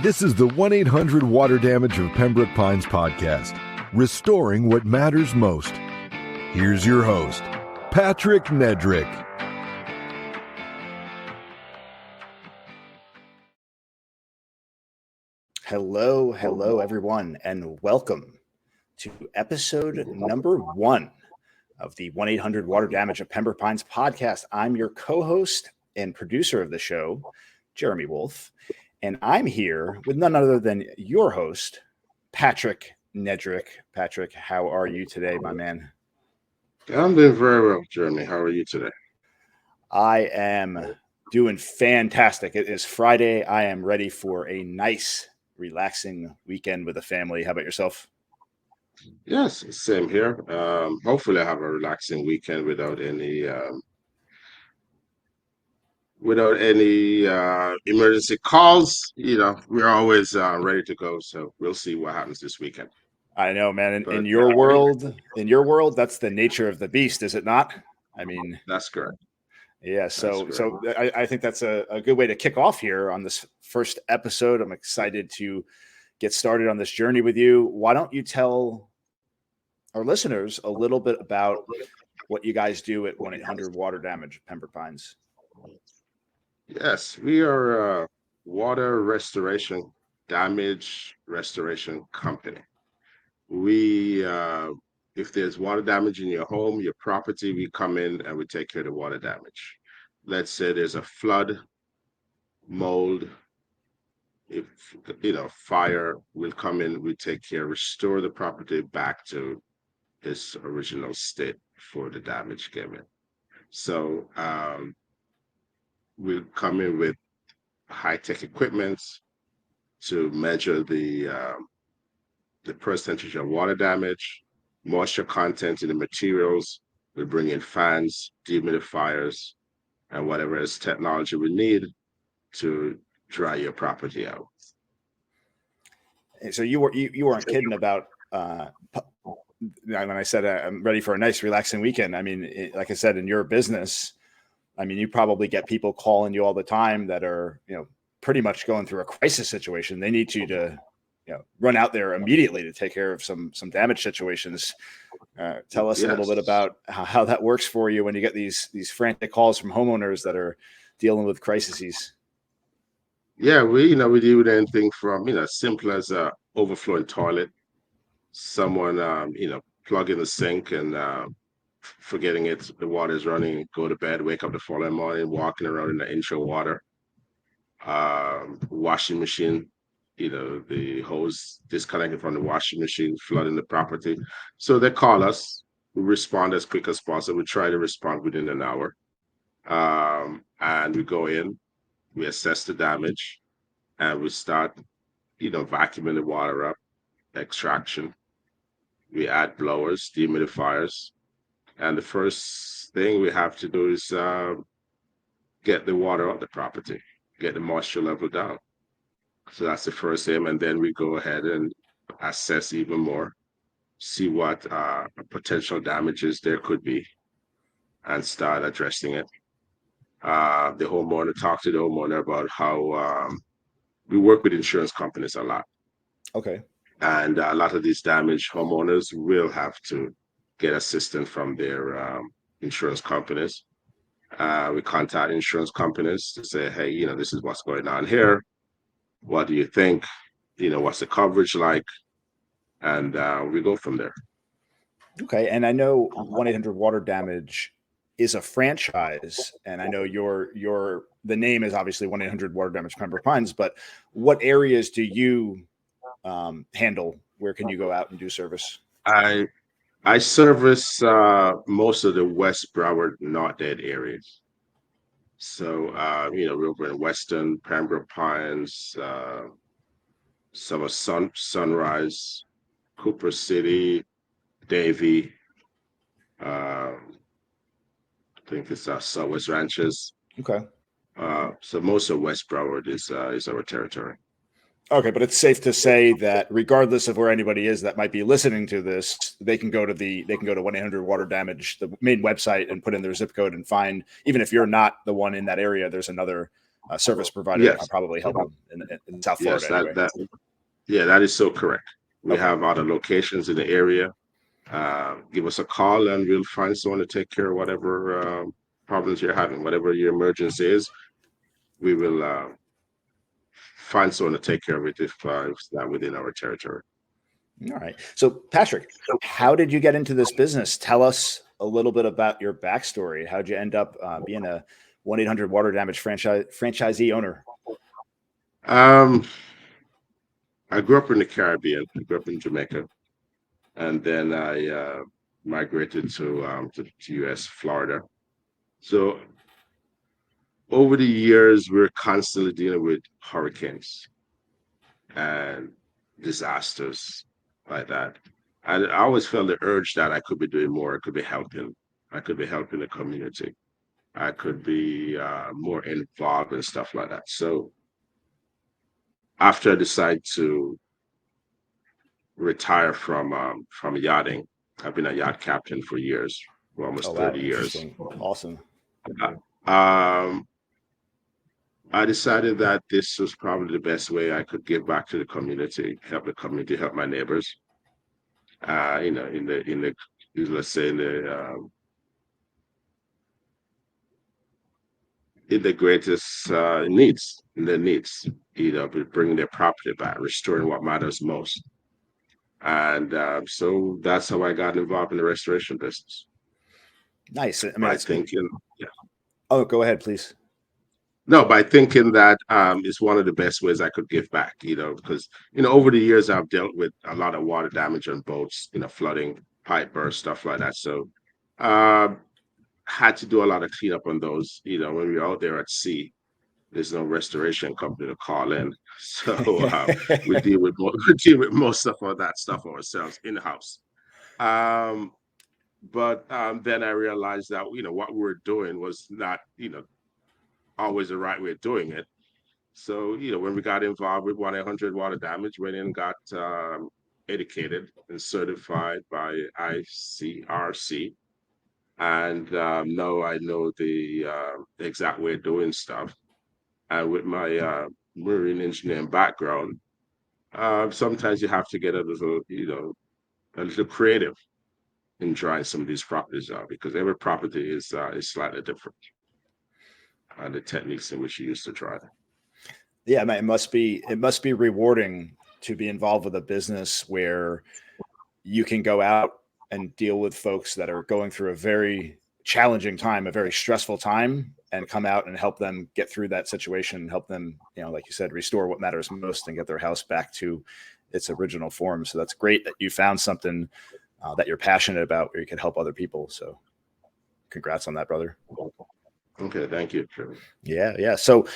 This is the 1-800 Water Damage of Pembroke Pines podcast, restoring what matters most. Here's your host, Patrick Nedrick. Hello, everyone, and welcome to episode number 1 of the 1-800 Water Damage of Pembroke Pines podcast. I'm your co-host and producer of the show, Jeremy Wolf, and I'm here with none other than your host, Patrick Nedrick. Patrick, how are you today, my man? I'm doing very well, Jeremy. How are you today? I am doing fantastic. It is Friday. I am ready for a nice, relaxing weekend with the family. How about yourself? Yes, same here. Hopefully, I have a relaxing weekend without any emergency calls. We're always ready to go. So we'll see what happens this weekend. I know, man. In your world, that's the nature of the beast, is it not? I mean, that's correct. Yeah. So I think that's a good way to kick off here on this first episode. I'm excited to get started on this journey with you. Why don't you tell our listeners a little bit about what you guys do at 1-800 Water Damage Pembroke Pines? Yes, we are a water restoration, damage restoration company. We, if there's water damage in your home, your property, we come in and we take care of the water damage. Let's say there's a flood, mold, if fire, we'll come in, we take care, restore the property back to its original state for the damage given. So we'll come in with high-tech equipment to measure the percentage of water damage, moisture content in the materials. We bring in fans, dehumidifiers, and whatever else technology we need to dry your property out. So you weren't kidding about when I said I'm ready for a nice, relaxing weekend. I mean, like I said, in your business, I mean, you probably get people calling you all the time that are, pretty much going through a crisis situation. They need you to, run out there immediately to take care of some damage situations. Tell us a little bit about how that works for you when you get these frantic calls from homeowners that are dealing with crises. Yeah, we deal with anything from simple as overflowing toilet, someone plugging the sink and forgetting the water is running, go to bed, wake up the following morning, walking around in the inch of water, washing machine, the hose disconnected from the washing machine, flooding the property. So they call us, we respond as quick as possible. We try to respond within an hour. And we go in, we assess the damage, and we start, vacuuming the water up, extraction. We add blowers, dehumidifiers. And the first thing we have to do is get the water out the property, get the moisture level down. So that's the first aim. And then we go ahead and assess even more, see what potential damages there could be, and start addressing it. Talk to the homeowner about how we work with insurance companies a lot. Okay. And a lot of these damaged homeowners will have to get assistance from their insurance companies. We contact insurance companies to say, hey, this is what's going on here. What do you think? What's the coverage like? And we go from there. Okay. And I know 1-800 Water Damage is a franchise, and I know the name is obviously 1-800 Water Damage Pembroke Pines, but what areas do you handle? Where can you go out and do service? I service most of the West Broward, Not Dead areas. So, we're over in Western, Pembroke Pines, some of Sunrise, Cooper City, Davie. I think it's Southwest Ranches. Okay. So most of West Broward is our territory. Okay, but it's safe to say that regardless of where anybody is that might be listening to this, they can go to 1-800 Water Damage, the main website, and put in their zip code and find, even if you're not the one in that area, there's another service provider that Yes. can probably help them in South Yes, Florida anyway. that is so correct. We Okay. have other locations in the area. Give us a call and we'll find someone to take care of whatever problems you're having, whatever your emergency is. We will find someone to take care of it if it's not within our territory. All right. So, Patrick, how did you get into this business? Tell us a little bit about your backstory. How'd you end up being a 1-800 water damage franchisee owner? I grew up in the Caribbean. I grew up in Jamaica, and then I migrated to U.S. Florida. So over the years, we're constantly dealing with hurricanes and disasters like that. And I always felt the urge that I could be doing more. I could be helping. I could be helping the community. I could be more involved in stuff like that. So after I decided to retire from yachting, I've been a yacht captain for years, for almost 30 years. Awesome. I decided that this was probably the best way I could give back to the community, help the community, help my neighbors. In the let's say in the greatest needs, bringing their property back, restoring what matters most. And so that's how I got involved in the restoration business. Nice. By thinking, yeah. Oh, go ahead, please. No, by thinking that it's one of the best ways I could give back, because, over the years I've dealt with a lot of water damage on boats, flooding, pipe burst, stuff like that. So had to do a lot of cleanup on those, when we're out there at sea. There's no restoration company to call in. So we deal with most of all that stuff ourselves in-house. But then I realized that, what we were doing was not, always the right way of doing it. So, when we got involved with 1-800 water damage, went in and got educated and certified by ICRC. And now I know the exact way of doing stuff. And with my marine engineering background, sometimes you have to get a little creative in drawing some of these properties out, because every property is slightly different. The techniques in which you use to draw them. Yeah, it must be rewarding to be involved with a business where you can go out and deal with folks that are going through a very challenging time, a very stressful time, and come out and help them get through that situation, help them, like you said, restore what matters most and get their house back to its original form. So that's great that you found something that you're passionate about where you can help other people. So congrats on that, brother. Okay, thank you. Yeah. So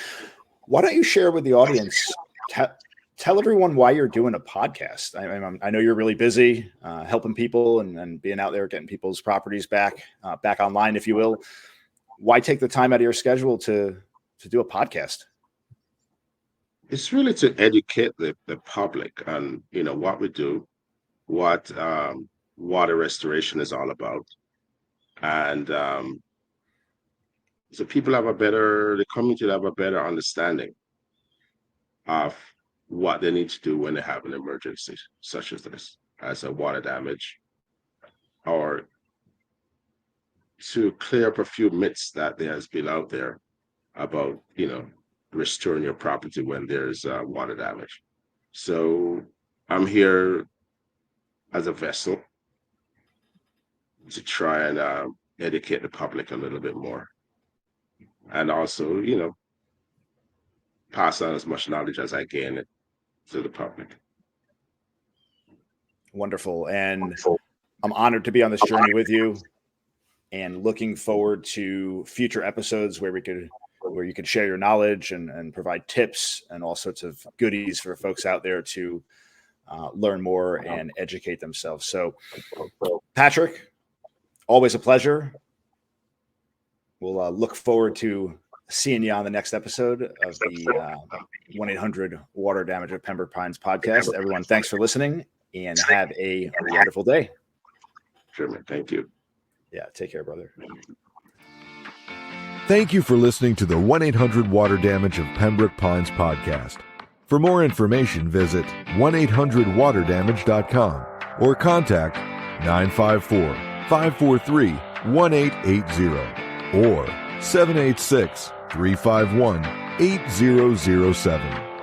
why don't you share with the audience, tell everyone why you're doing a podcast. I know you're really busy helping people and being out there, getting people's properties back online, if you will. Why take the time out of your schedule to do a podcast? It's really to educate the public on, what we do, what water restoration is all about. And so the community have a better understanding of what they need to do when they have an emergency such as this, as a water damage, or to clear up a few myths that there has been out there about, restoring your property when there's water damage. So I'm here as a vessel to try and educate the public a little bit more. And also, pass on as much knowledge as I can to the public. Wonderful. And I'm honored to be on this journey with you and looking forward to future episodes where you could share your knowledge and provide tips and all sorts of goodies for folks out there to learn more and educate themselves. So, Patrick, always a pleasure. We'll look forward to seeing you on the next episode of the 1-800 Water Damage of Pembroke Pines podcast. Everyone, thanks for listening and have a wonderful day. Sure, man. Thank you. Yeah, take care, brother. Thank you for listening to the 1-800-WATER-DAMAGE of Pembroke Pines podcast. For more information, visit 1-800-WATERDAMAGE.com or contact 954-543-1880 or 786-351-8007.